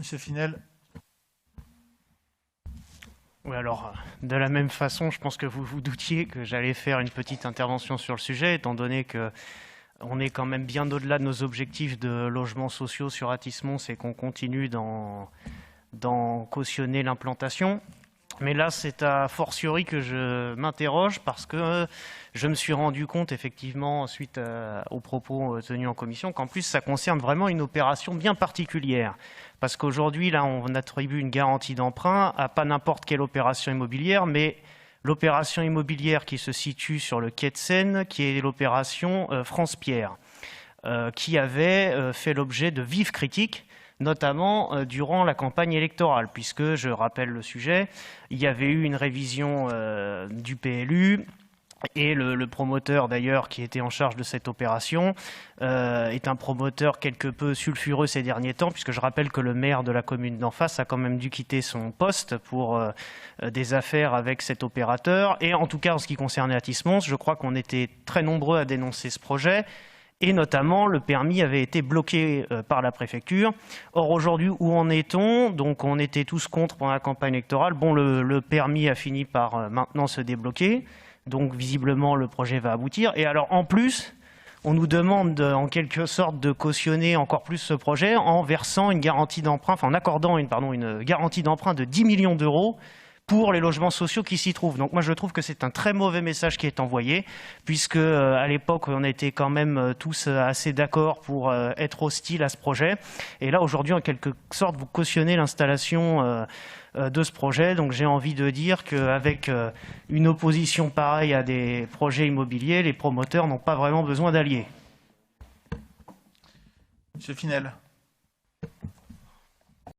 Monsieur Finel. Oui, alors, de la même façon, je pense que vous vous doutiez que j'allais faire une petite intervention sur le sujet, étant donné que on est quand même bien au-delà de nos objectifs de logements sociaux sur Athis-Mons et qu'on continue d'en cautionner l'implantation. Mais là, c'est a fortiori que je m'interroge parce que je me suis rendu compte, effectivement, suite aux propos tenus en commission, qu'en plus, ça concerne vraiment une opération bien particulière. Parce qu'aujourd'hui, là, on attribue une garantie d'emprunt à pas n'importe quelle opération immobilière, mais l'opération immobilière qui se situe sur le quai de Seine, qui est l'opération France-Pierre, qui avait fait l'objet de vives critiques, notamment durant la campagne électorale, puisque, je rappelle le sujet, il y avait eu une révision du PLU, et le promoteur d'ailleurs qui était en charge de cette opération est un promoteur quelque peu sulfureux ces derniers temps, puisque je rappelle que le maire de la commune d'en face a quand même dû quitter son poste pour des affaires avec cet opérateur. Et en tout cas, en ce qui concernait Athis-Mons, je crois qu'on était très nombreux à dénoncer ce projet. Et notamment, le permis avait été bloqué par la préfecture. Or, aujourd'hui, où en est-on? Donc, on était tous contre pendant la campagne électorale. Bon, le permis a fini par maintenant se débloquer. Donc, visiblement, le projet va aboutir. Et alors, en plus, on nous demande en quelque sorte de cautionner encore plus ce projet en versant une garantie d'emprunt, enfin en accordant une garantie d'emprunt de 10 millions d'euros pour les logements sociaux qui s'y trouvent. Donc moi je trouve que c'est un très mauvais message qui est envoyé, puisque à l'époque on était quand même tous assez d'accord pour être hostile à ce projet. Et là aujourd'hui en quelque sorte vous cautionnez l'installation de ce projet. Donc j'ai envie de dire qu'avec une opposition pareille à des projets immobiliers, les promoteurs n'ont pas vraiment besoin d'alliés. Monsieur Finel.